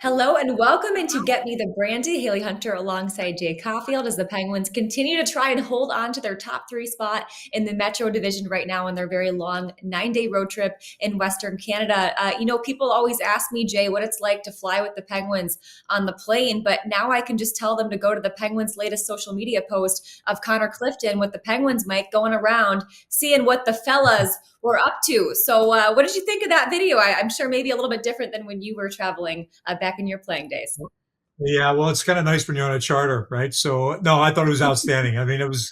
Hello and welcome into Get Me The Brandy. Hailey Hunter alongside Jay Caufield as the Penguins continue to try and hold on to their top three spot in the Metro Division right now on their very long 9-day road trip in Western Canada. People always ask me, Jay, what it's like to fly with the Penguins on the plane, but now I can just tell them to go to the Penguins' latest social media post of Connor Clifton with the Penguins mic going around, seeing what the fellas were up to. So, what did you think of that video? I'm sure maybe a little bit different than when you were traveling back in your playing days. Yeah, well, it's kind of nice when you're on a charter, right? So, no, I thought it was outstanding. I mean, it was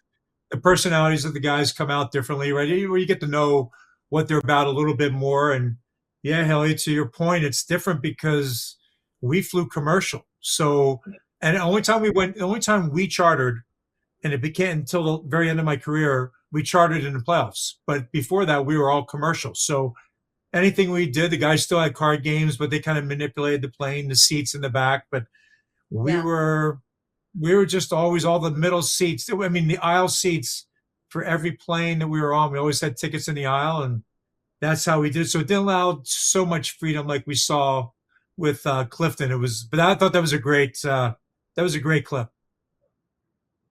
the personalities of the guys come out differently, right? Where you get to know what they're about a little bit more. And yeah, Helly, to your point, it's different because we flew commercial. So, and the only time we chartered, and it became until the very end of my career, we chartered in the playoffs. But before that, we were all commercial. So anything we did, the guys still had card games, but they kind of manipulated the plane, the seats in the back. But we Yeah. were we were just always all the middle seats. I mean, the aisle seats for every plane that we were on. We always had tickets in the aisle, and that's how we did. So it didn't allow so much freedom like we saw with Clifton. But I thought that was a great clip.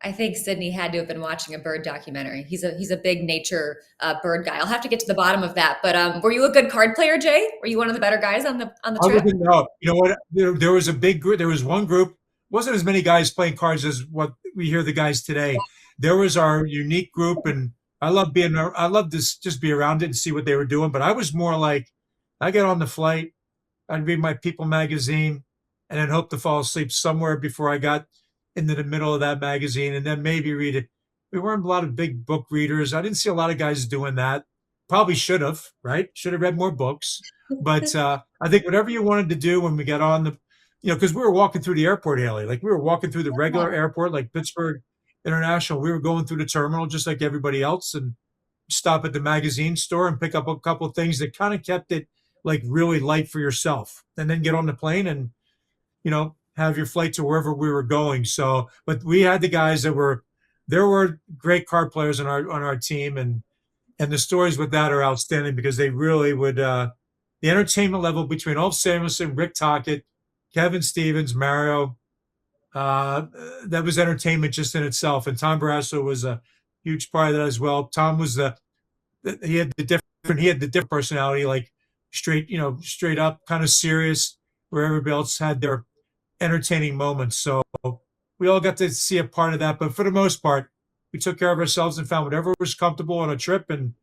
I think Sydney had to have been watching a bird documentary. He's a big nature bird guy. I'll have to get to the bottom of that. But were you a good card player, Jay? Were you one of the better guys on the Other trip? than no, you know what? There was a big group. There was one group. Wasn't as many guys playing cards as what we hear the guys today. There was our unique group, and I love to just be around it and see what they were doing. But I was more like, I get on the flight, I'd read my People magazine, and then hope to fall asleep somewhere before I got into the middle of that magazine, and then maybe read it. We weren't a lot of big book readers. I didn't see a lot of guys doing that. Probably should have, right? Should have read more books. But I think whatever you wanted to do when we got on because we were walking through the airport, Haley, like we were walking through the regular airport, like Pittsburgh International. We were going through the terminal just like everybody else, and stop at the magazine store and pick up a couple of things that kind of kept it like really light for yourself, and then get on the plane and have your flight to wherever we were going. So, but we had the guys there were great card players on our team, and the stories with that are outstanding because they really would the entertainment level between Ulf Samuelson, Rick Tocchet, Kevin Stevens, Mario, that was entertainment just in itself. And Tom Barrasso was a huge part of that as well. Tom was he had the different personality, like straight up, kind of serious, where everybody else had their entertaining moments. So we all got to see a part of that. But for the most part, we took care of ourselves and found whatever was comfortable on a trip. And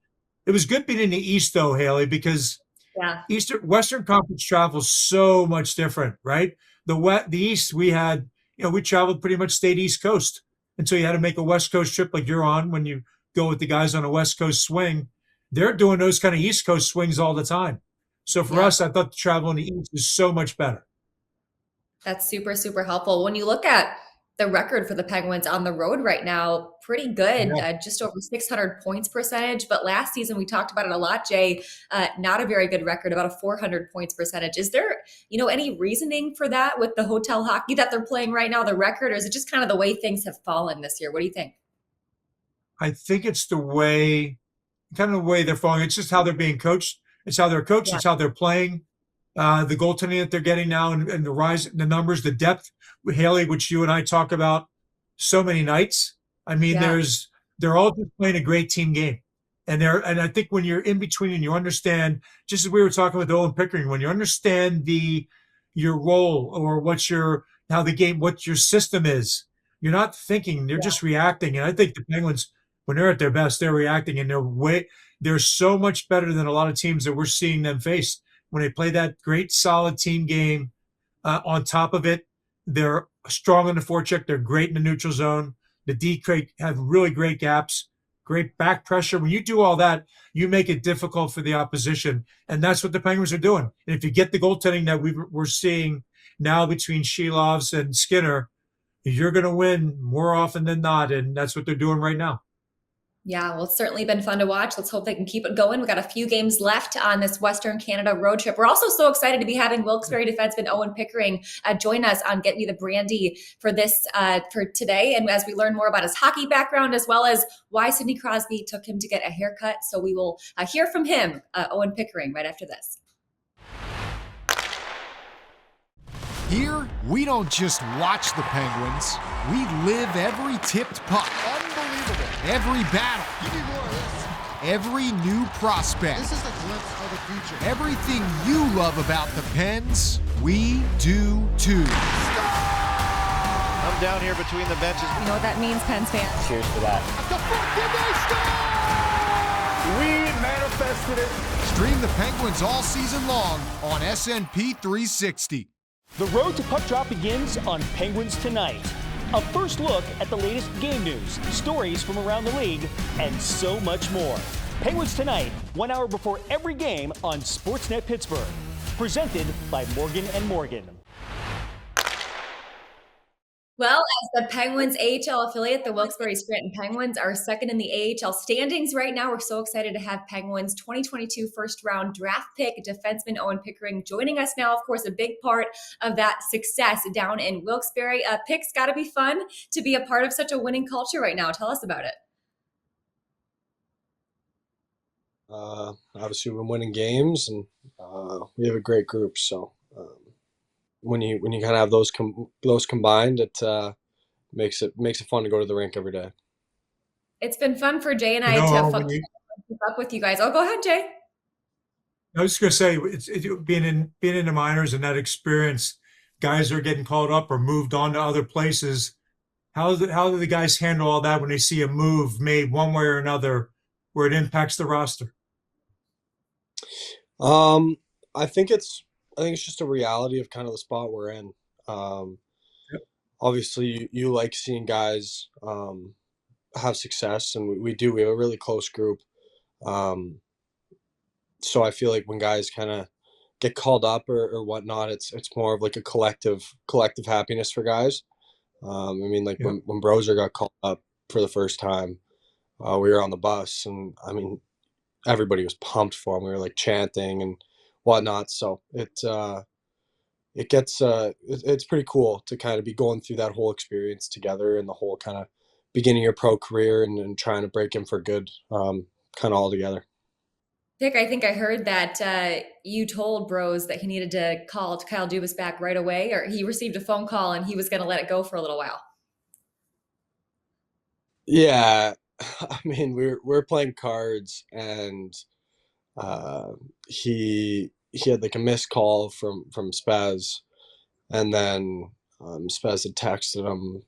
it was good being in the East, though, Haley, because Yeah. Western Conference travel is so much different, right? The East, we traveled pretty much stayed East Coast until you had to make a West Coast trip like you're on when you go with the guys on a West Coast swing. They're doing those kind of East Coast swings all the time. So for Yeah. us, I thought the travel in the East is so much better. That's super, super helpful. When you look at the record for the Penguins on the road right now, pretty good, Yeah. just over 600 points percentage. But last season, we talked about it a lot, Jay, not a very good record, about a 400 points percentage. Is there, any reasoning for that with the hotel hockey that they're playing right now, the record, or is it just kind of the way things have fallen this year? What do you think? I think it's kind of the way they're falling. It's just how they're being coached. It's how they're coached. Yeah. It's how they're playing. The goaltending that they're getting now, and the rise, the numbers, the depth, Haley, which you and I talk about so many nights. I mean, Yeah. they're all just playing a great team game, and I think when you're in between and you understand, just as we were talking with Owen Pickering, when you understand your role or what your system is, you're not thinking, they're just reacting. And I think the Penguins, when they're at their best, they're reacting, and they're so much better than a lot of teams that we're seeing them face when they play that great, solid team game. On top of it, they're strong on the forecheck. They're great in the neutral zone. The D have really great gaps, great back pressure. When you do all that, you make it difficult for the opposition, and that's what the Penguins are doing. And if you get the goaltending that we're seeing now between Shilovs and Skinner, you're going to win more often than not, and that's what they're doing right now. Yeah, well, it's certainly been fun to watch. Let's hope they can keep it going. We got a few games left on this Western Canada road trip. We're also so excited to be having Wilkes-Barre defenseman Owen Pickering join us on Get Me the Brandy for this for today. And as we learn more about his hockey background, as well as why Sidney Crosby took him to get a haircut, so we will hear from him, Owen Pickering, right after this. Here, we don't just watch the Penguins, we live every tipped puck. Unbelievable. Every battle. Give me more of this. Every new prospect. This is a glimpse of the future. Everything you love about the Pens, we do too. I'm down here between the benches. You know what that means, Pens fans? Cheers for that. The front, did they score? We manifested it. Stream the Penguins all season long on SNP 360. The road to puck drop begins on Penguins Tonight. A first look at the latest game news, stories from around the league, and so much more. Penguins Tonight, 1 hour before every game on SportsNet Pittsburgh. Presented by Morgan & Morgan. Well, as the Penguins AHL affiliate, the Wilkes-Barre Scranton Penguins are second in the AHL standings right now. We're so excited to have Penguins 2022 first-round draft pick defenseman Owen Pickering joining us now. Of course, a big part of that success down in Wilkes-Barre. Pick's got to be fun to be a part of such a winning culture right now. Tell us about it. Obviously, we've been winning games, and we have a great group. So when you kind of have those combined, it makes it fun to go to the rink every day. It's been fun for Jay and I to keep up with you guys. Oh, go ahead, Jay. I was just going to say, it's being in the minors and that experience, guys are getting called up or moved on to other places. How do the guys handle all that when they see a move made one way or another where it impacts the roster? I think it's just a reality of kind of the spot we're in. Yep. Obviously, you like seeing guys have success, and we do. We have a really close group. So I feel like when guys kind of get called up or whatnot, it's more of like a collective happiness for guys. I mean, like Yep. when Brozer got called up for the first time, we were on the bus, and I mean, everybody was pumped for him. We were like chanting and whatnot. So it's pretty cool to kind of be going through that whole experience together and the whole kind of beginning your pro career and trying to break in for good, kind of all together. Pick, I think I heard that you told Bros that he needed to call Kyle Dubas back right away, or he received a phone call and he was going to let it go for a little while. Yeah, I mean, we're playing cards, and he had like a missed call from Spaz, and then Spaz had texted him,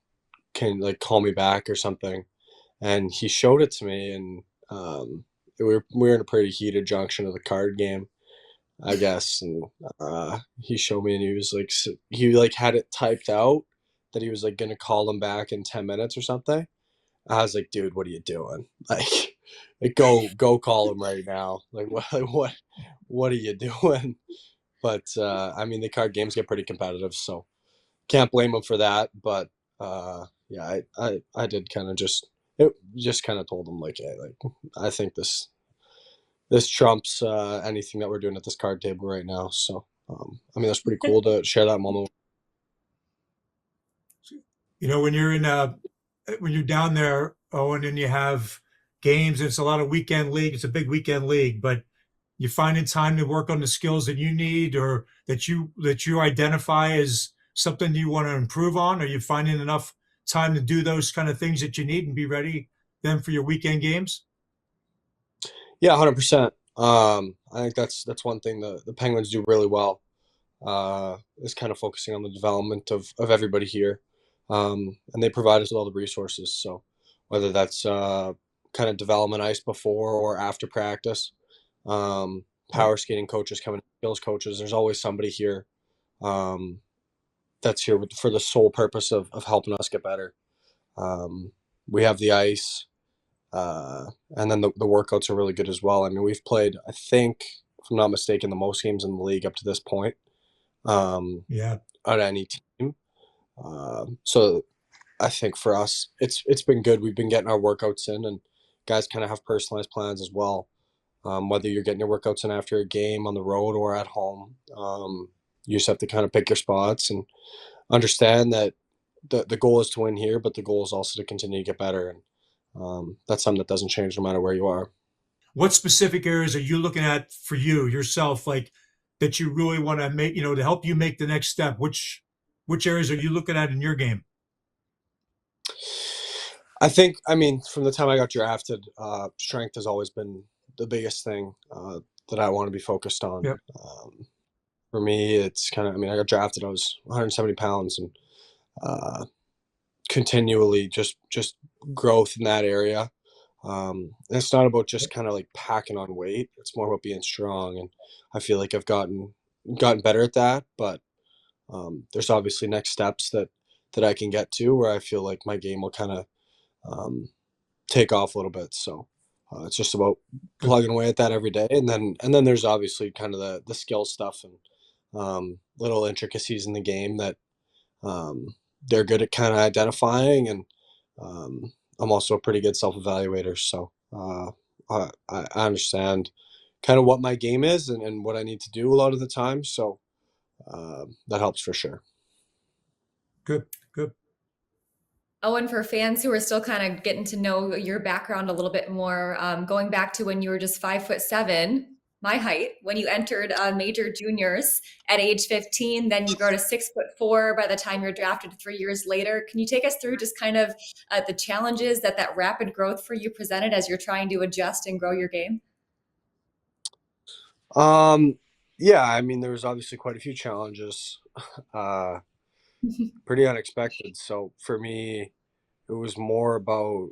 "Can you, like, call me back or something?" And he showed it to me, and we were in a pretty heated junction of the card game, I guess, and he showed me, and he was like, he like had it typed out that he was like gonna call him back in 10 minutes or something. I was like, dude, what are you doing? Like go call him right now. Like what are you doing? But I mean, the card games get pretty competitive, so can't blame him for that. But yeah, I did kind of just kind of told him, like, hey, like, I think this trumps anything that we're doing at this card table right now. So I mean, that's pretty cool to share that moment. You know, when you're down there, Owen, and you have games, and it's a lot of weekend league. It's a big weekend league, but you finding time to work on the skills that you need or that you identify as something you want to improve on? Are you finding enough time to do those kind of things that you need and be ready then for your weekend games? Yeah, 100%. I think that's one thing the Penguins do really well, is kind of focusing on the development of everybody here. And they provide us with all the resources. So whether that's kind of development ice before or after practice, power skating coaches coming, skills coaches, there's always somebody here that's here for the sole purpose of helping us get better. We have the ice, and then the workouts are really good as well. I mean, we've played, I think, if I'm not mistaken, the most games in the league up to this point, Yeah. out of any team. So I think for us, it's been good. We've been getting our workouts in, and guys kind of have personalized plans as well. Whether you're getting your workouts in after a game on the road or at home, you just have to kind of pick your spots and understand that the goal is to win here, but the goal is also to continue to get better. And that's something that doesn't change no matter where you are. What specific areas are you looking at for yourself, like that you really want to make, to help you make the next step? Which which areas are you looking at in your game? I think, I mean, from the time I got drafted, strength has always been the biggest thing that I want to be focused on. Yep. For me, it's kind of, I mean, I got drafted, I was 170 pounds, and continually just growth in that area. And it's not about just kind of like packing on weight. It's more about being strong, and I feel like I've gotten better at that. But there's obviously next steps that I can get to where I feel like my game will kind of take off a little bit. So it's just about plugging away at that every day, and then there's obviously kind of the skill stuff and little intricacies in the game that they're good at kind of identifying, and I'm also a pretty good self-evaluator, so I understand kind of what my game is and what I need to do a lot of the time, so that helps for sure. Good. Owen, for fans who are still kind of getting to know your background a little bit more, going back to when you were just 5'7", my height, when you entered major juniors at age 15, then you grow to 6'4" by the time you're drafted 3 years later. Can you take us through just kind of the challenges that rapid growth for you presented as you're trying to adjust and grow your game? Yeah, I mean, there was obviously quite a few challenges, pretty unexpected. So for me, it was more about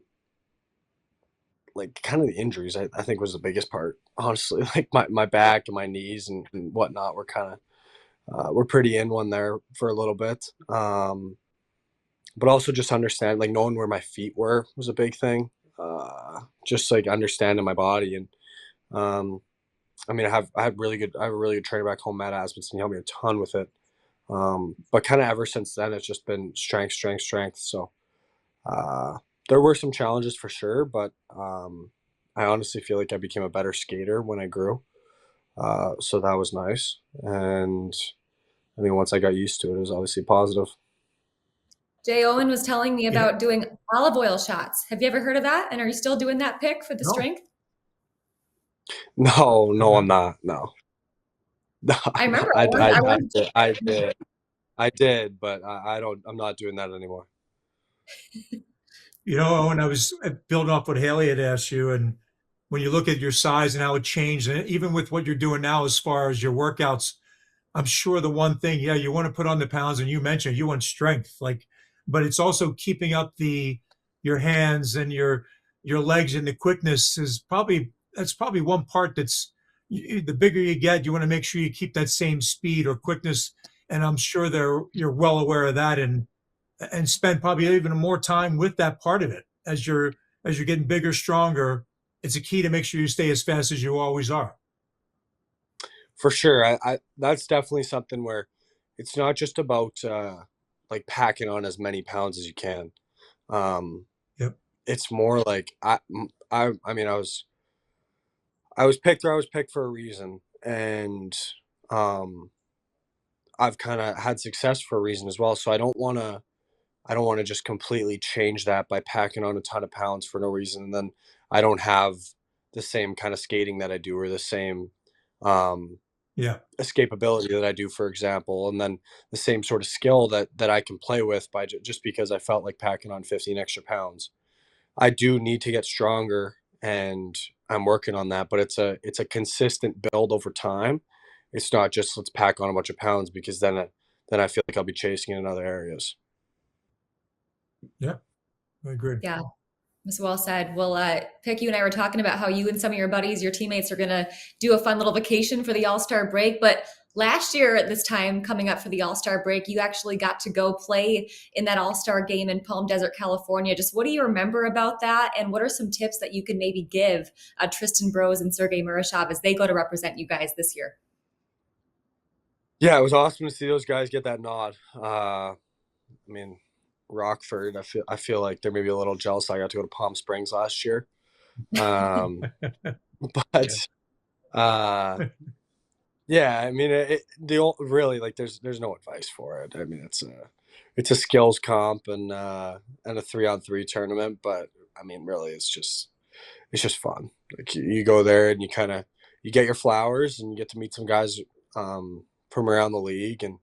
like kind of the injuries. I think was the biggest part, honestly. Like my back and my knees and whatnot were kind of we're pretty in one there for a little bit. But also just understand, like knowing where my feet were was a big thing. Just like understanding my body, and I mean, I have a really good trainer back home, Matt Asmussen. He helped me a ton with it. But kind of ever since then, it's just been strength. So there were some challenges for sure, but I honestly feel like I became a better skater when I grew. So that was nice. And I mean, once I got used to it, it was obviously positive. Jay, Owen was telling me about doing olive oil shots. Have you ever heard of that? And are you still doing that pick for the strength? No, I'm not. No. I remember I did, but I'm not doing that anymore. When I was building off what Hailey had asked you, and when you look at your size and how it changed, and even with what you're doing now as far as your workouts, I'm sure the one thing, you want to put on the pounds, and you mentioned you want strength, but it's also keeping up your hands and your legs, and the quickness that's probably one part that's the bigger you get, you want to make sure you keep that same speed or quickness, and I'm sure you're well aware of that, and spend probably even more time with that part of it as you're getting bigger, stronger. It's a key to make sure you stay as fast as you always are. For sure. I that's definitely something where it's not just about like packing on as many pounds as you can. Yep. It's more like I mean, I was picked where I was picked for a reason, and I've kind of had success for a reason as well. So I don't want to just completely change that by packing on a ton of pounds for no reason, and then I don't have the same kind of skating that I do, or the same escapability that I do, for example, and then the same sort of skill that I can play with by just because I felt like packing on 15 extra pounds. I do need to get stronger, and I'm working on that, but it's a consistent build over time. It's not just let's pack on a bunch of pounds, because then I feel like I'll be chasing it in other areas. Yeah, I agree. Yeah. That's well said. Well, Pick, you and I were talking about how you and some of your buddies, your teammates, are going to do a fun little vacation for the All-Star break. But last year at this time, coming up for the All-Star break, you actually got to go play in that All-Star game in Palm Desert, California. Just what do you remember about that? And what are some tips that you can maybe give Tristan Brose and Sergei Murashov as they go to represent you guys this year? Yeah, it was awesome to see those guys get that nod. I mean, Rockford, I feel like they're maybe a little jealous I got to go to Palm Springs last year. But yeah, I mean, really, like there's no advice for it. I mean, it's a skills comp and a 3-on-3 tournament, but I mean, really, it's just fun. Like you go there and you get your flowers, and you get to meet some guys from around the league, and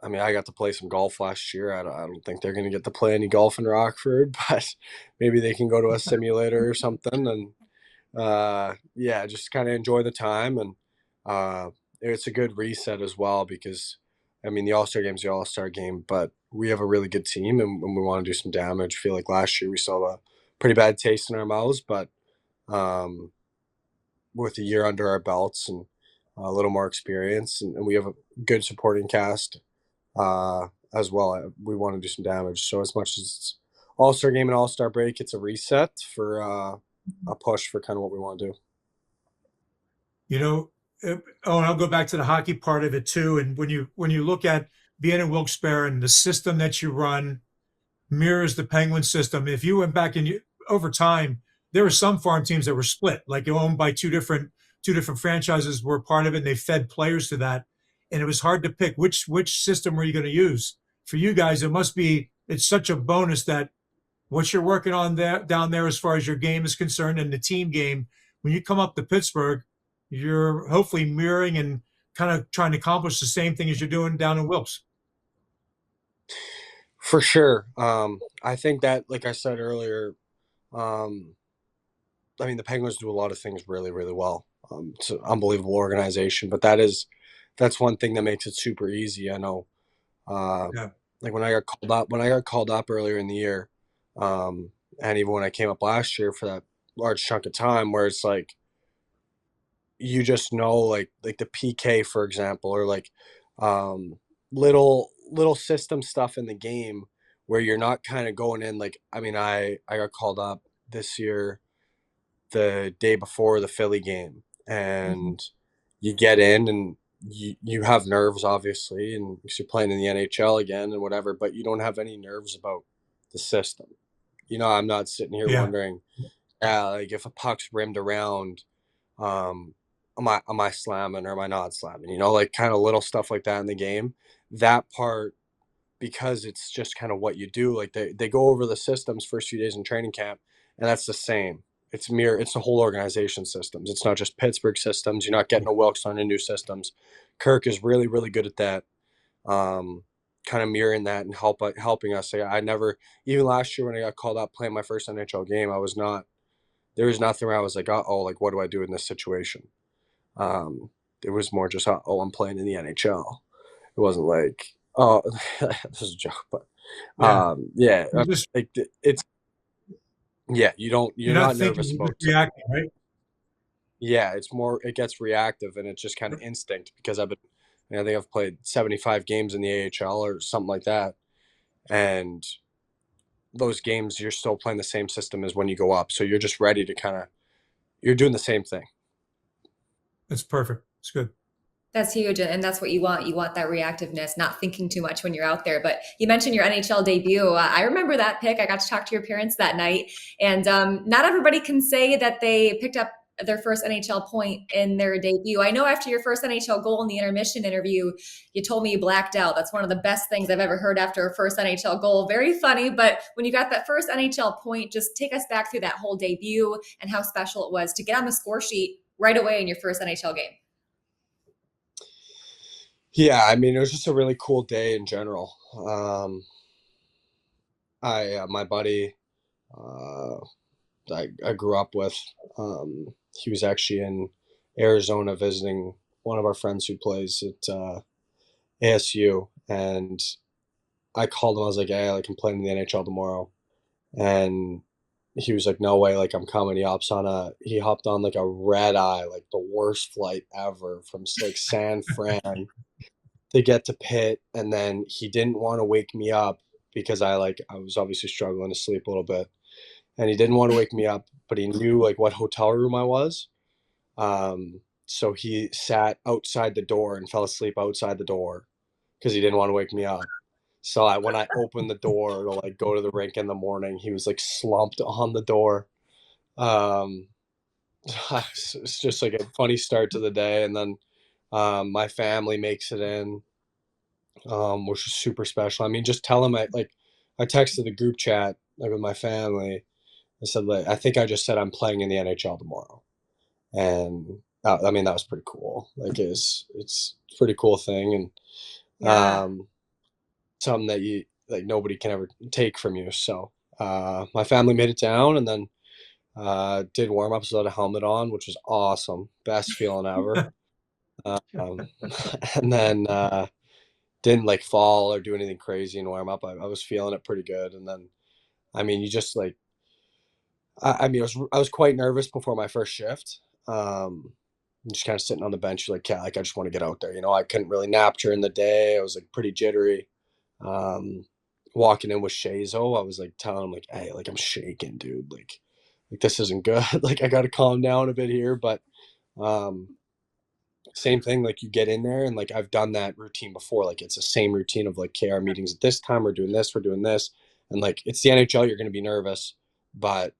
I mean, I got to play some golf last year. I don't think they're going to get to play any golf in Rockford, but maybe they can go to a simulator or something. And yeah, just kind of enjoy the time. And it's a good reset as well because, I mean, the All-Star game's the All-Star game, but we have a really good team and we want to do some damage. I feel like last year we saw a pretty bad taste in our mouths, but um, with a year under our belts and a little more experience, and we have a good supporting cast as well. We want to do some damage. So as much as it's All-Star game and All-Star break, it's a reset for a push for kind of what we want to do. You know, and I'll go back to the hockey part of it too. And when you look at being in Wilkes-Barre and the system that you run mirrors the Penguin system. If you went back and over time, there were some farm teams that were split, like owned by two different franchises were part of it, and they fed players to that. And it was hard to pick which system were you going to use. For you guys, it's such a bonus that what you're working on there down there as far as your game is concerned and the team game, when you come up to Pittsburgh, you're hopefully mirroring and kind of trying to accomplish the same thing as you're doing down in Wilkes. For sure. I think that, like I said earlier, I mean, the Penguins do a lot of things really, really well. It's an unbelievable organization, but that's one thing that makes it super easy. I know, Yeah. like when I got called up earlier in the year, and even when I came up last year for that large chunk of time, where it's like, you just know, like the PK, for example, or like little system stuff in the game where you're not kind of going in like, I mean, I got called up this year the day before the Philly game, and you get in and you have nerves, obviously, and because you're playing in the NHL again and whatever, but you don't have any nerves about the system. You know, I'm not sitting here wondering, like if a puck's rimmed around, am I slamming or am I not slamming? You know, like kind of little stuff like that in the game. That part, because it's just kind of what you do. Like they go over the systems first few days in training camp, and that's the same. It's the whole organization systems. It's not just Pittsburgh systems. You're not getting a Wilkes on new systems. Kirk is really, really good at that. Kind of mirroring that and helping us. I never, even last year when I got called up playing my first NHL game, there was nothing where I was like, oh, like what do I do in this situation? It was more just, oh, I'm playing in the NHL. It wasn't like, oh, this is a joke, but it's you're not nervous about reacting, right? Yeah, it gets reactive and it's just kind of instinct because I think I've played 75 games in the AHL or something like that, and those games you're still playing the same system as when you go up, so you're just ready to you're doing the same thing. That's perfect. It's good. That's huge, and that's what you want. You want that reactiveness, not thinking too much when you're out there. But you mentioned your NHL debut. I remember that pick. I got to talk to your parents that night, and not everybody can say that they picked up their first NHL point in their debut. I know after your first NHL goal in the intermission interview, you told me you blacked out. That's one of the best things I've ever heard after a first NHL goal. Very funny, but when you got that first NHL point, just take us back through that whole debut and how special it was to get on the score sheet right away in your first NHL game. Yeah, I mean, it was just a really cool day in general. My buddy, I grew up with, he was actually in Arizona visiting one of our friends who plays at ASU, and I called him. I was like, "Hey, like I'm playing in the NHL tomorrow," and he was like, "No way, like I'm coming." He hopped on like a red eye, like the worst flight ever from like San Fran to get to Pitt, and then he didn't want to wake me up because I was obviously struggling to sleep a little bit, and he didn't want to wake me up, but he knew like what hotel room I was, so he sat outside the door and fell asleep outside the door because he didn't want to wake me up. So when I opened the door to like go to the rink in the morning, he was like slumped on the door. It's just like a funny start to the day, and then my family makes it in, which is super special. I mean, just tell them I texted the group chat like with my family. I said, like, I think I just said I'm playing in the NHL tomorrow, and I mean that was pretty cool. Like it's a pretty cool thing, and something that you like nobody can ever take from you. So my family made it down, and then did warm-ups without a helmet on, which was awesome. Best feeling ever. And then didn't like fall or do anything crazy in warm-up. I was feeling it pretty good. And then, I mean, you just like, I mean, I was quite nervous before my first shift. Just kind of sitting on the bench, like, yeah, like I just want to get out there. You know, I couldn't really nap during the day. I was like pretty jittery. Walking in with Shazo, I was like telling him like, hey, like I'm shaking, dude. Like this isn't good. Like I got to calm down a bit here. But same thing, like you get in there and like I've done that routine before. Like it's the same routine of like, okay, our meetings at this time, we're doing this. And like it's the NHL, you're going to be nervous. But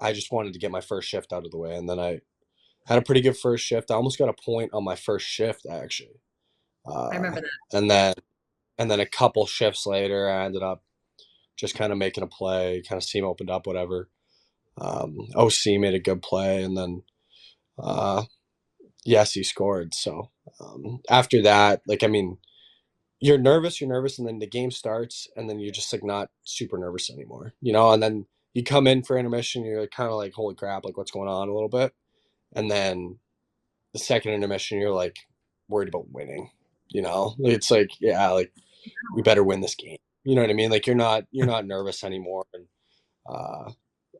I just wanted to get my first shift out of the way. And then I had a pretty good first shift. I almost got a point on my first shift, actually. I remember that. And then a couple shifts later, I ended up just kind of making a play, kind of seam opened up, whatever. OC made a good play, and then yes, he scored. So after that, like, I mean, you're nervous, and then the game starts, and then you're just like not super nervous anymore, you know? And then you come in for intermission, you're like, kind of like, holy crap, like what's going on a little bit. And then the second intermission, you're like worried about winning, you know? It's like, yeah, like we better win this game. You know what I mean? Like you're not nervous anymore. And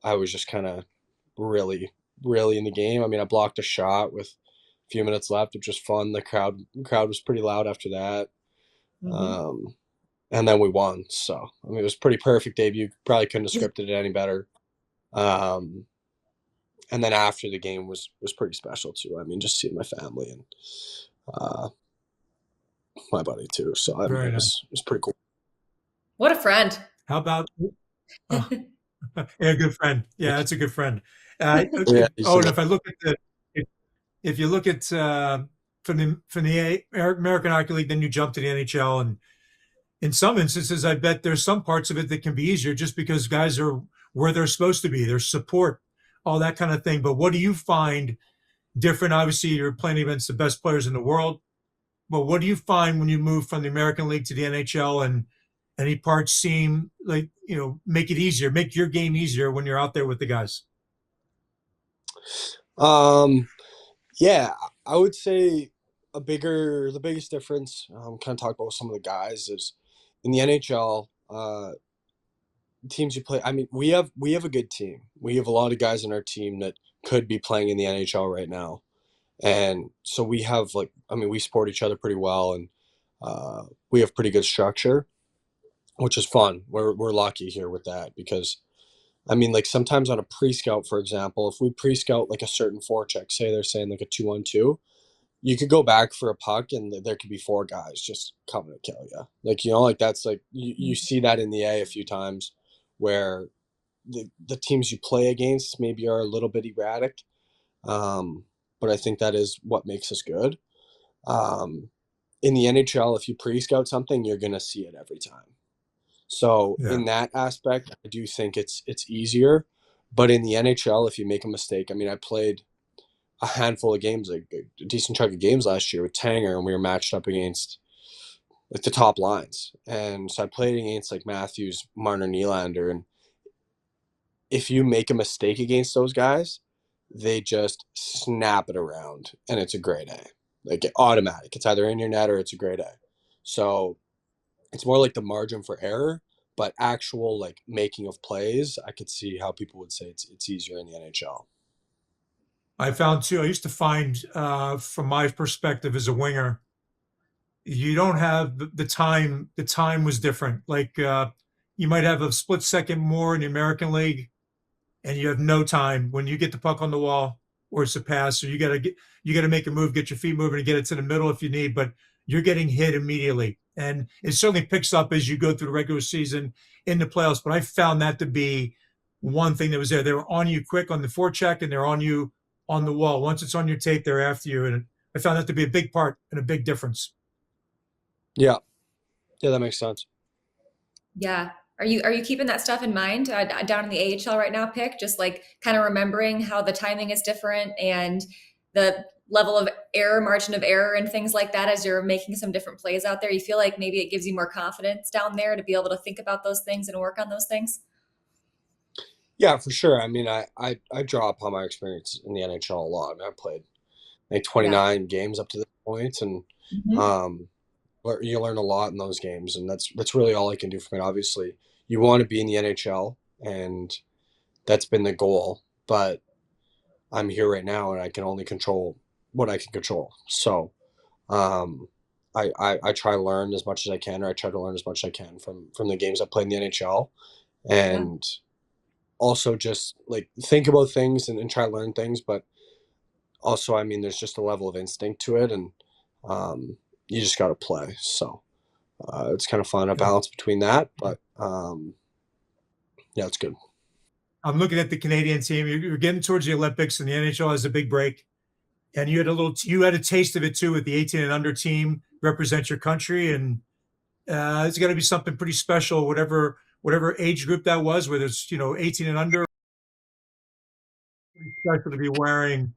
I was just kind of really in the game. I mean, I blocked a shot with a few minutes left, which was fun. The crowd was pretty loud after that. And then we won. So, I mean, it was a pretty perfect debut. Probably couldn't have scripted it any better. And then after the game was pretty special too. I mean, just seeing my family and my buddy too. So I mean, it was pretty cool. What a friend. How about yeah, good friend. Yeah, that's a good friend. Yeah, and if I look at if you look at from the American Hockey League, then you jump to the NHL, and in some instances, I bet there's some parts of it that can be easier just because guys are where they're supposed to be. There's support, all that kind of thing. But what do you find different? Obviously, you're playing against the best players in the world. But what do you find when you move from the American League to the NHL, and any parts seem like, you know, make it easier, make your game easier when you're out there with the guys? Yeah, I would say the biggest difference, kind of talk about some of the guys, is in the NHL, teams you play. I mean, we have a good team. We have a lot of guys on our team that could be playing in the NHL right now. And so we have like, I mean, we support each other pretty well, and we have pretty good structure, which is fun. We're lucky here with that because, I mean, like sometimes on a pre-scout, for example, if we pre-scout like a certain forecheck, say they're saying like a 2-on-2, you could go back for a puck and there could be 4 guys just coming to kill you. Like, you know, like that's like, you see that in the A few times where the teams you play against maybe are a little bit erratic. But I think that is what makes us good. In the NHL, if you pre-scout something, you're going to see it every time. So in that aspect, I do think it's easier. But in the NHL, if you make a mistake, I mean, I played a handful of games, like a decent chunk of games last year with Tanger, and we were matched up against like the top lines. And so I played against like Matthews, Marner, Nylander, and if you make a mistake against those guys, they just snap it around, and it's a grade A. Like automatic. It's either in your net or it's a grade A. So it's more like the margin for error, but actual like making of plays, I could see how people would say it's easier in the NHL. I found too, I used to find from my perspective as a winger, you don't have the time. The time was different. Like you might have a split second more in the American League, and you have no time when you get the puck on the wall or it's a pass. So you got to make a move, get your feet moving, and get it to the middle if you need. But you're getting hit immediately, and it certainly picks up as you go through the regular season in the playoffs. But I found that to be one thing that was there. They were on you quick on the forecheck, and they're on you on the wall. Once it's on your tape, they're after you, and I found that to be a big part and a big difference. Yeah, that makes sense. Yeah. Are you keeping that stuff in mind down in the AHL right now, Pick? Just like kind of remembering how the timing is different and the level of error, margin of error, and things like that as you're making some different plays out there? You feel like maybe it gives you more confidence down there to be able to think about those things and work on those things? Yeah, for sure. I mean, I draw upon my experience in the NHL a lot. I mean, I played like Yeah. 29 games up to this point, and Mhm. you learn a lot in those games, and that's really all I can do from it. Obviously, you want to be in the NHL, and that's been the goal. But I'm here right now, and I can only control what I can control. So, um, I try to learn as much as I can, or I try to learn as much as I can from the games I played in the NHL, Yeah. and also just like think about things and try to learn things. But also, I mean, there's just a level of instinct to it, and you just got to play. So it's kind of fun, a balance between that. But yeah, it's good. I'm looking at the Canadian team. You're getting towards the Olympics, and the NHL has a big break. And you had a taste of it too with the 18 and under team. Represent your country, and it's got to be something pretty special. Whatever age group that was, whether it's 18 and under, pretty special to be wearing,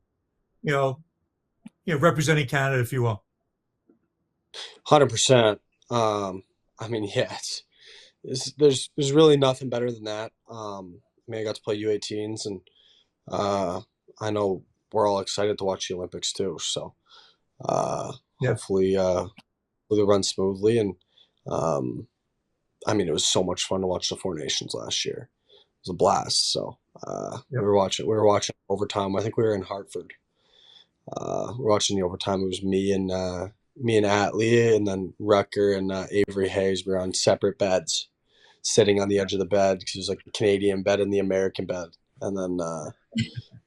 you know, representing Canada, if you will. 100%. I mean, yeah, there's really nothing better than that. I mean, I got to play U18s, and I know we're all excited to watch the Olympics too. So Yeah. hopefully, it'll run smoothly. And I mean, it was so much fun to watch the Four Nations last year. It was a blast. So we were watching overtime. I think we were in Hartford. We were watching the overtime. It was me and Atlee, and then Rucker and Avery Hayes. We were on separate beds, sitting on the edge of the bed because it was like the Canadian bed and the American bed. And then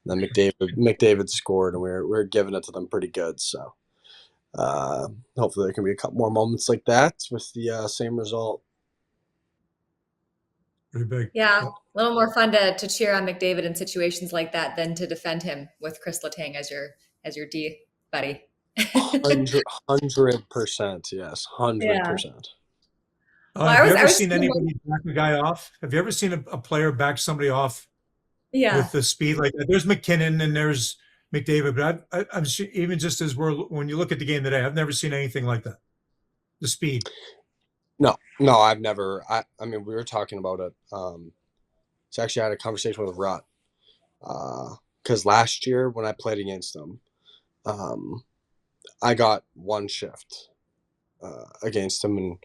McDavid scored, and we were giving it to them pretty good. So hopefully there can be a couple more moments like that with the same result. Pretty big. Yeah, a little more fun to cheer on McDavid in situations like that than to defend him with Chris Letang as your D buddy. 100%, yes, 100%. Well, Have you ever I was seen thinking, anybody back a guy off? Have you ever seen a player back somebody off yeah, with the speed like that? There's McKinnon and there's McDavid, but I'm sure even just when you look at the game today, I've never seen anything like that. The speed. No, I've never. I mean, we were talking about it. So actually, I had a conversation with Rut because last year when I played against them, I got one shift against him, and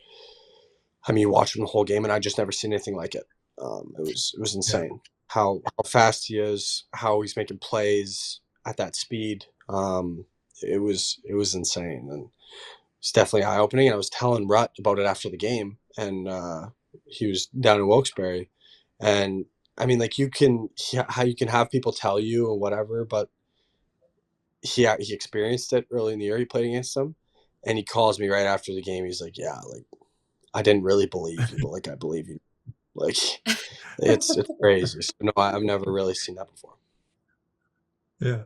I mean, you watch him the whole game, and I just never seen anything like it. It was insane how fast he is, how he's making plays at that speed. It was insane, and it's definitely eye opening. I was telling Rut about it after the game, and he was down in Wilkes-Barre, and I mean, like how you can have people tell you or whatever, but he experienced it early in the year. He played against them, and he calls me right after the game. He's like, "Yeah, like I didn't really believe you, but like I believe you." Like it's crazy. So, no, I've never really seen that before. Yeah.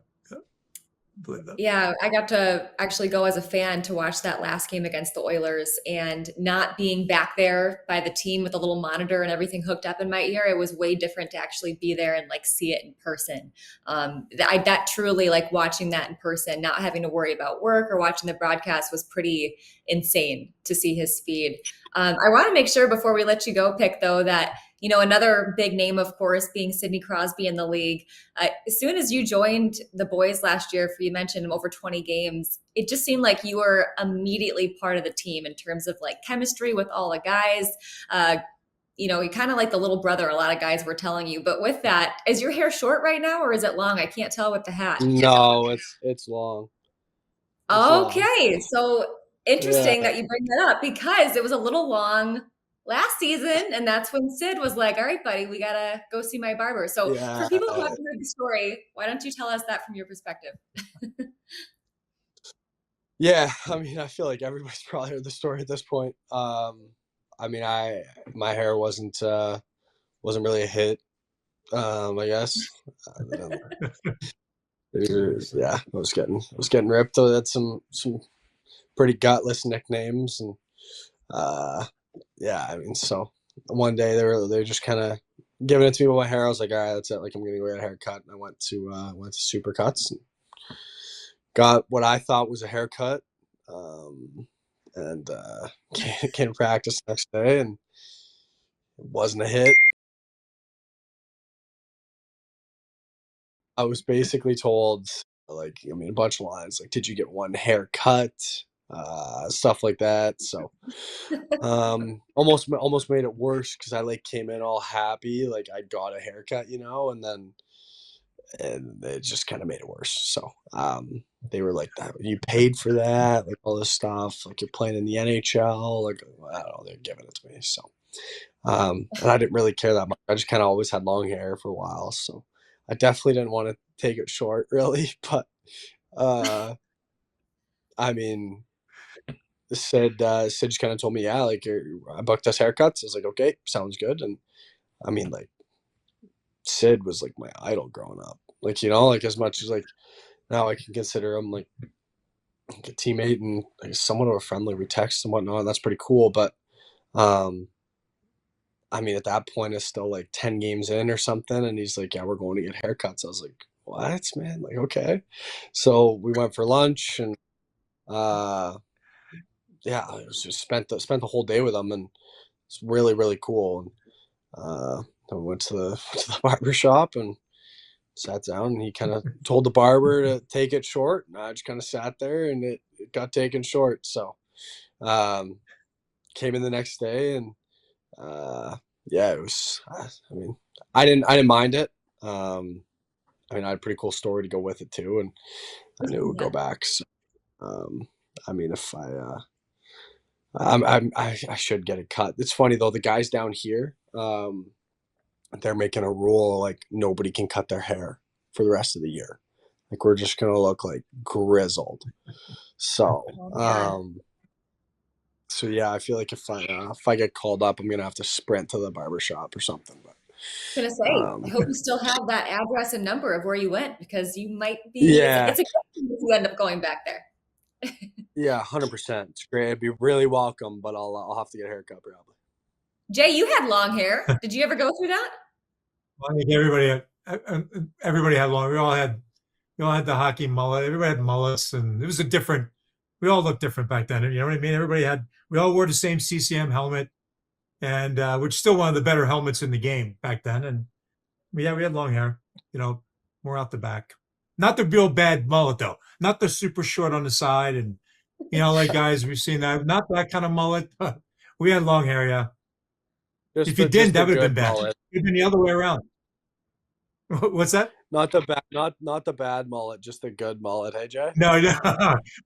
Believe that. Yeah, I got to actually go as a fan to watch that last game against the Oilers, and not being back there by the team with a little monitor and everything hooked up in my ear, it was way different to actually be there and like see it in person. That truly, like watching that in person, not having to worry about work or watching the broadcast, was pretty insane to see his speed. I want to make sure before we let you go, Pick, though, that another big name, of course, being Sidney Crosby in the league. As soon as you joined the boys last year, you mentioned over 20 games, it just seemed like you were immediately part of the team in terms of like chemistry with all the guys. You kind of like the little brother, a lot of guys were telling you. But with that, is your hair short right now or is it long? I can't tell with the hat. No, it's long. Okay, so interesting Yeah. that you bring that up, because it was a little long last season, and that's when Sid was like, all right, buddy, we gotta go see my barber. So for people who haven't heard the story, why don't you tell us that from your perspective? Yeah, I mean, I feel like everybody's probably heard the story at this point. I mean, my hair wasn't really a hit. I guess. Yeah, I was getting ripped. Though that's some pretty gutless nicknames, and yeah, I mean, so one day they were just kind of giving it to me with my hair. I was like, all right, that's it. Like, I'm gonna go get a haircut. And I went to Supercuts. And got what I thought was a haircut, and came to practice next day, and it wasn't a hit. I was basically told, like, I mean, a bunch of lines, like, "Did you get one haircut?" Stuff like that. So, almost made it worse because I like came in all happy, like I got a haircut, and it just kind of made it worse. So, they were like, "That you paid for that, like all this stuff, like you're playing in the NHL, like I don't know, they're giving it to me." So, and I didn't really care that much. I just kind of always had long hair for a while, so I definitely didn't want to take it short, really. But, I mean, Sid just kind of told me, "Yeah, like I booked us haircuts." I was like, "Okay, sounds good." And I mean, like Sid was like my idol growing up. Like, like as much as like now I can consider him like a teammate and like somewhat of a friend. Like we text and whatnot, and that's pretty cool. But um, I mean, at that point, it's still like 10 games in or something, and he's like, "Yeah, we're going to get haircuts." I was like, "What, man?" Like, okay. So we went for lunch, and yeah, I was just spent the whole day with him, and it's really really cool. And then we went to the to the barber shop and sat down, and he kind of told the barber to take it short, and I just kind of sat there, and it got taken short. So um, came in the next day, and yeah, it was. I mean, I didn't mind it. I mean, I had a pretty cool story to go with it too, and I knew it would go back. So, I mean, if I should get it cut. It's funny though. The guys down here, they're making a rule like nobody can cut their hair for the rest of the year. Like we're just gonna look like grizzled. So, so yeah, I feel like if I get called up, I'm gonna have to sprint to the barber shop or something. But I was gonna say, I hope you still have that address and number of where you went because you might be. yeah, It's a good thing if you end up going back there. yeah, 100%. It's great. I'd be really welcome, but I'll have to get a haircut probably. Jay, you had long hair. Did you ever go through that? Well, I think everybody had long. We all had the hockey mullet. Everybody had mullets, and it was a different. We all looked different back then. You know what I mean? We all wore the same CCM helmet, and which is still one of the better helmets in the game back then. And yeah, we had long hair. More out the back. Not the real bad mullet though. Not the super short on the side, and like guys we've seen that. Not that kind of mullet. But we had long hair. Yeah. If you didn't, that would have been bad. It'd have been the other way around. What's that? Not the bad, not the bad mullet, just the good mullet. Hey, Jay. No,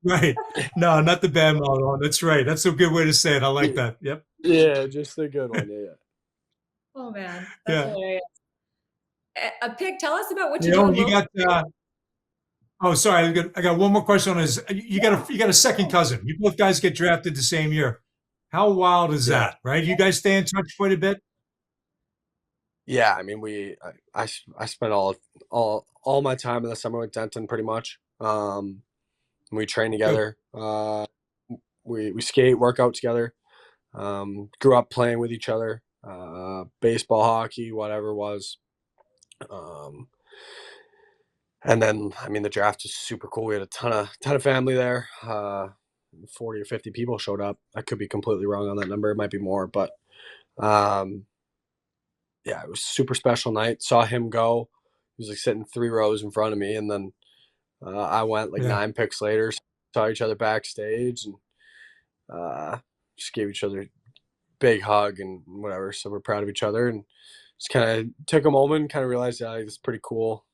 right. No, not the bad mullet one. That's right. That's a good way to say it. I like that. Yep. Yeah, just the good one. Yeah. Oh man, that's hilarious. Pig, tell us about what you You do. got. Oh, sorry. I got one more question on this. You got a second cousin. You both guys get drafted the same year. How wild is that? Right? You guys stay in touch quite a bit. Yeah, I mean, I spent all my time in the summer with Denton pretty much. We train together. We skate, work out together. Grew up playing with each other. Baseball, hockey, whatever it was. And then, I mean, the draft is super cool. We had a ton of family there. 40 or 50 people showed up. I could be completely wrong on that number. It might be more, but yeah, it was a super special night. Saw him go. He was like sitting 3 rows in front of me, and then I went like 9 picks later. Saw each other backstage, and just gave each other a big hug and whatever. So we're proud of each other, and just kind of took a moment and kind of realized, yeah, it's pretty cool.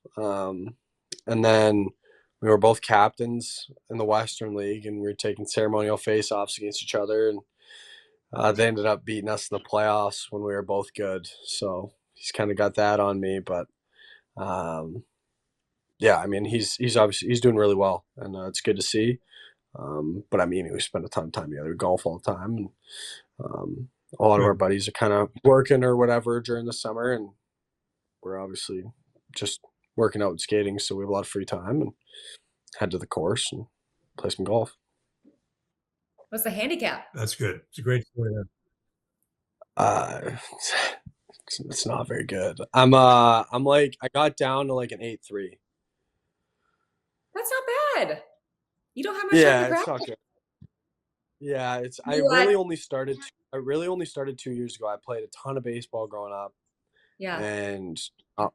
And then we were both captains in the Western League, and we were taking ceremonial face-offs against each other, and they ended up beating us in the playoffs when we were both good. So he's kind of got that on me, but yeah, I mean, he's obviously doing really well, and it's good to see. But I mean, we spend a ton of time together. We golf all the time, and a lot of our buddies are kind of working or whatever during the summer, and we're obviously just working out and skating, so we have a lot of free time and head to the course and play some golf. What's the handicap? That's good. It's a great story there. It's not very good. I'm like, I got down to like an 8.3. That's not bad. You don't have much time Yeah, to it's practice. not good. Yeah, I You, really only started. I really only started 2 years ago. I played a ton of baseball growing up, yeah. and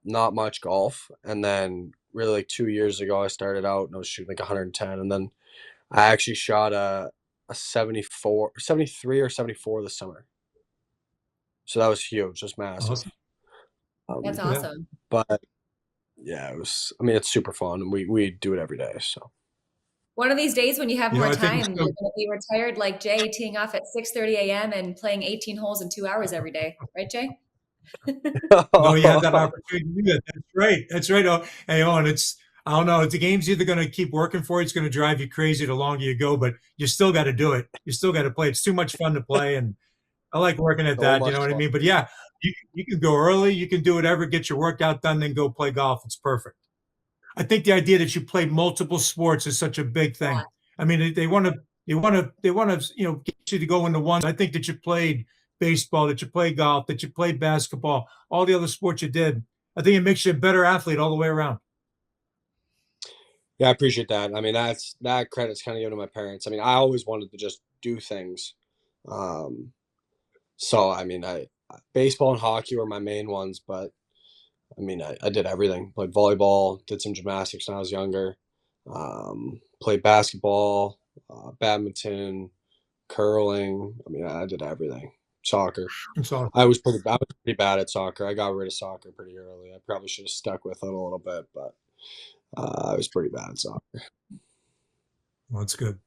not much golf. And then really like 2 years ago, I started out and I was shooting like 110, and then I actually shot a 74, 73 or 74 this summer. So that was huge, just massive. Awesome. That's Yeah. awesome. But yeah, it was. I mean, it's super fun, and we do it every day. So One of these days when you have You know, more I think time, it's you're so going to be retired like Jay, teeing off at 6:30 a.m. and playing 18 holes in 2 hours every day. Right, Jay? no, you had that opportunity to do that. That's right. That's right. Oh, hey, Owen, I don't know. The game's either going to keep working for you, it's going to drive you crazy the longer you go, but you still got to do it. You still got to play. It's too much fun to play, and I like working at So that. You much know what I fun. mean? But yeah, you can go early. You can do whatever, get your workout done, then go play golf. It's perfect. I think the idea that you play multiple sports is such a big thing. I mean, they want to, get you to go into one. I think that you played baseball, that you played golf, that you played basketball, all the other sports you did. I think it makes you a better athlete all the way around. Yeah, I appreciate that. I mean, that credit's kind of given to my parents. I mean, I always wanted to just do things. So I mean, baseball and hockey were my main ones, but I mean, I did everything. Played volleyball, did some gymnastics when I was younger. Played basketball, badminton, curling. I mean, I did everything. Soccer. So I was pretty bad at soccer. I got rid of soccer pretty early. I probably should have stuck with it a little bit, but I was pretty bad at soccer. well, that's good.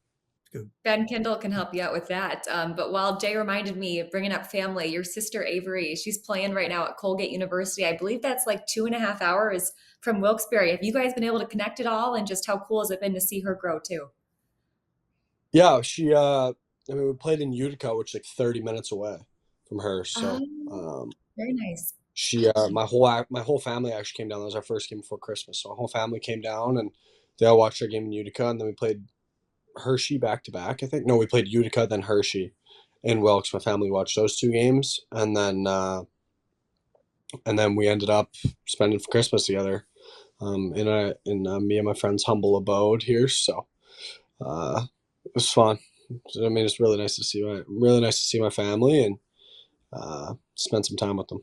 Good. Ben Kindle can help you out with that. But while Jay reminded me of bringing up family, your sister Avery, she's playing right now at Colgate University. I believe that's like 2.5 hours from Wilkes-Barre. Have you guys been able to connect at all? And just how cool has it been to see her grow too? Yeah, she. I mean, we played in Utica, which is like 30 minutes away from her. So Very nice. she, my whole family actually came down. That was our first game before Christmas. So our whole family came down, and they all watched our game in Utica, and then we played Hershey back to back. I think no, we played Utica, then Hershey, in Wilkes. My family watched those two games, and then we ended up spending Christmas together, in me and my friend's humble abode here. So it was fun. I mean, it's really nice to see my family and spend some time with them.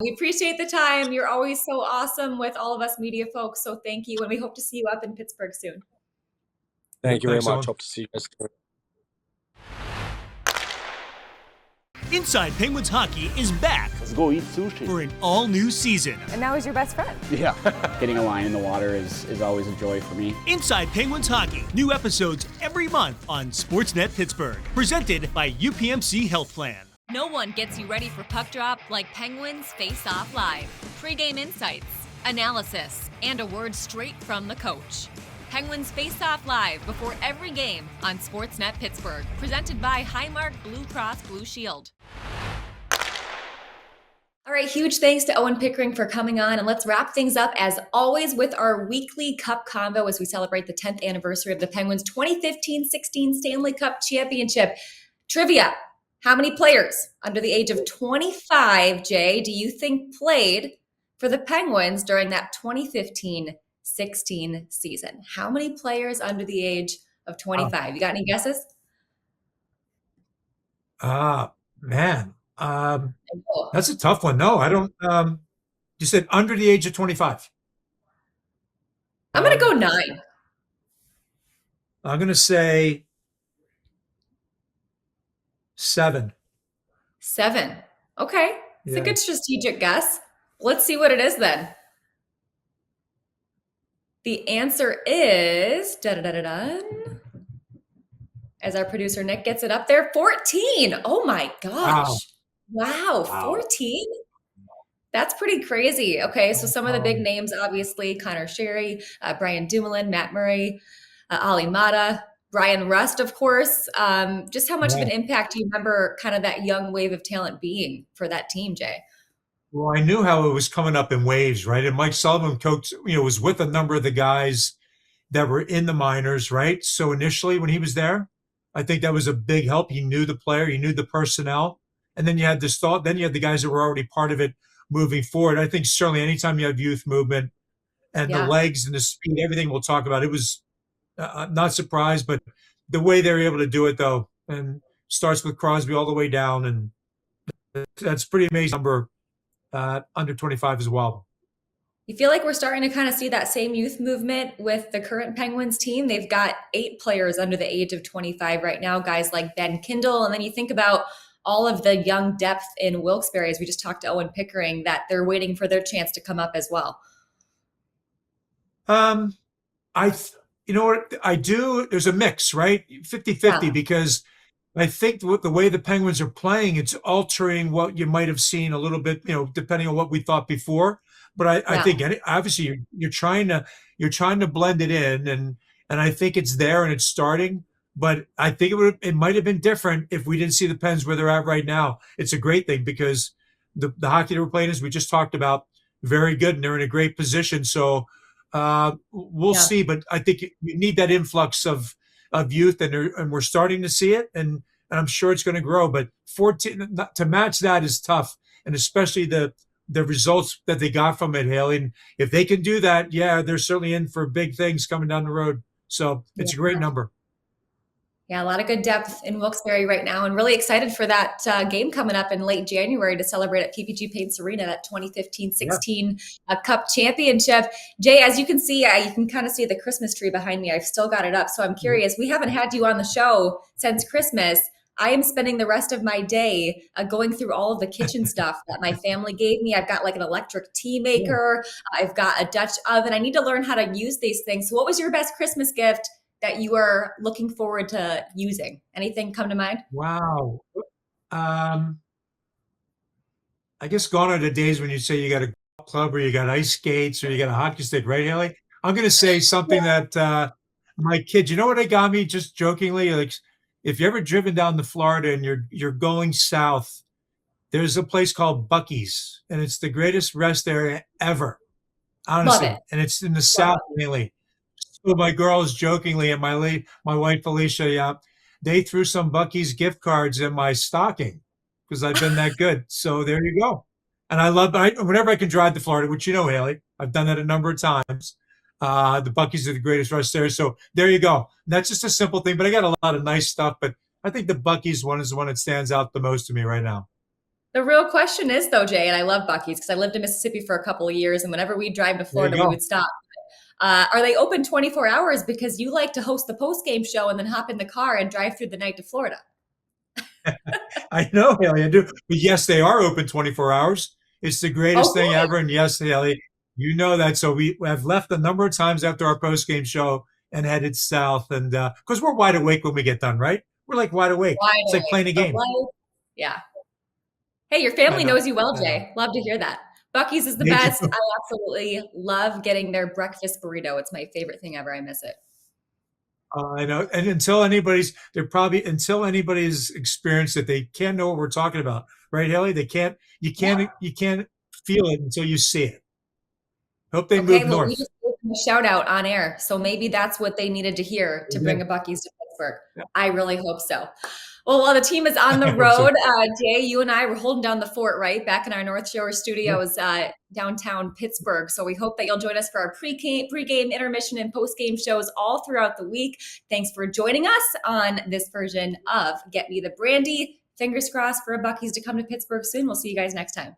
We appreciate the time. You're always so awesome with all of us media folks. So thank you. And we hope to see you up in Pittsburgh soon. Thank you very Thanks, much. Owen. Hope to see you guys soon. Inside Penguins Hockey is back Let's go eat sushi. for an all-new season. And now he's your best friend. Yeah. Getting a line in the water is always a joy for me. Inside Penguins Hockey. New episodes every month on SportsNet Pittsburgh. Presented by UPMC Health Plan. No one gets you ready for puck drop like Penguins Face Off Live. Pre-game insights, analysis, and a word straight from the coach. Penguins Face Off Live before every game on SportsNet Pittsburgh. Presented by Highmark Blue Cross Blue Shield. All right, huge thanks to Owen Pickering for coming on. And let's wrap things up, as always, with our weekly Cup Combo as we celebrate the 10th anniversary of the Penguins' 2015-16 Stanley Cup Championship. Trivia. How many players under the age of 25, Jay, do you think played for the Penguins during that 2015-16 season? How many players under the age of 25? You got any guesses? Man. That's a tough one. No, I don't. You said under the age of 25. I'm going to go 9. I'm going to say 7. 7. Okay. It's a Yeah. good strategic guess. Let's see what it is then. The answer is, as our producer Nick gets it up there, 14. Oh my gosh. Wow. 14? That's pretty crazy. Okay, so some of the big names, obviously, Connor Sherry, Brian Dumoulin, Matt Murray, Ali Mata, Brian Rust, of course. Just how much of an impact do you remember kind of that young wave of talent being for that team, Jay? Well, I knew how it was coming up in waves, right? And Mike Sullivan, coach, was with a number of the guys that were in the minors, right? So initially when he was there, I think that was a big help. He knew the player, he knew the personnel. And then you had this thought, then you had the guys that were already part of it moving forward. I think certainly anytime you have youth movement and the legs and the speed, everything we'll talk about, it was I'm not surprised, but the way they're able to do it, though, and starts with Crosby all the way down, and that's pretty amazing number under 25 as well. You feel like we're starting to kind of see that same youth movement with the current Penguins team. They've got 8 players under the age of 25 right now, guys like Ben Kindle. And then you think about all of the young depth in Wilkes-Barre, as we just talked to Owen Pickering, that they're waiting for their chance to come up as well. You know what I do? There's a mix, right? 50-50, because I think the way the Penguins are playing, it's altering what you might have seen a little bit, depending on what we thought before. But I think obviously you're trying to blend it in, and I think it's there and it's starting. But I think it might have been different if we didn't see the Pens where they're at right now. It's a great thing because the hockey that we're playing, as we just talked about, very good, and they're in a great position. So we'll see. But I think you need that influx of youth, and we're starting to see it, and I'm sure it's going to grow. But 14 to match that is tough, and especially the results that they got from it, Hailey. And if they can do that, they're certainly in for big things coming down the road. So it's a great number. Yeah, a lot of good depth in Wilkes-Barre right now, and really excited for that game coming up in late January to celebrate at PPG Paints Arena, that 2015-16 Cup Championship. Jay, as you can see, you can kind of see the Christmas tree behind me. I've still got it up, so I'm curious. We haven't had you on the show since Christmas. I am spending the rest of my day going through all of the kitchen stuff that my family gave me. I've got like an electric tea maker. I've got a Dutch oven. I need to learn how to use these things. So what was your best Christmas gift that you are looking forward to using? Anything come to mind? Wow. I guess gone are the days when you say you got a club or you got ice skates or you got a hockey stick, right, Hailey? I'm going to say something that my kids, you know what they got me, just jokingly? Like, if you're ever driven down to Florida and you're going south, there's a place called Buc-ee's, and it's the greatest rest area ever, honestly. Love it. And it's in the South mainly. So my girls jokingly and my wife Felicia, they threw some Buc-ee's gift cards in my stocking because I've been that good. So there you go. And I love whenever I can drive to Florida, which you know, Hailey, I've done that a number of times. The Buc-ee's are the greatest rest area. So there you go. That's just a simple thing, but I got a lot of nice stuff. But I think the Buc-ee's one is the one that stands out the most to me right now. The real question is, though, Jay, and I love Buc-ee's because I lived in Mississippi for a couple of years, and whenever we drive to Florida, we would stop. Are they open 24 hours? Because you like to host the post-game show and then hop in the car and drive through the night to Florida. I know, Hailey, I do. But yes, they are open 24 hours. It's the greatest thing ever. And yes, Hailey, you know that. So we have left a number of times after our post-game show and headed south. And because we're wide awake when we get done, right? We're like wide awake. It's like playing a game. Yeah. Hey, your family knows you well, Jay. Love to hear that. Buc-ee's is the best. I absolutely love getting their breakfast burrito. It's my favorite thing ever. I miss it. I know. And until anybody's experienced it, they can't know what we're talking about. Right, Hailey? You can't feel it until you see it. Hope they move north. We just gave them a shout out on air. So maybe that's what they needed to hear to bring a Buc-ee's to Pittsburgh. Yeah. I really hope so. Well, while the team is on the road, Jay, you and I were holding down the fort, right? Back in our North Shore studios, downtown Pittsburgh. So we hope that you'll join us for our pregame, intermission, and postgame shows all throughout the week. Thanks for joining us on this version of Get Me The Brandy. Fingers crossed for a Buc-ee's to come to Pittsburgh soon. We'll see you guys next time.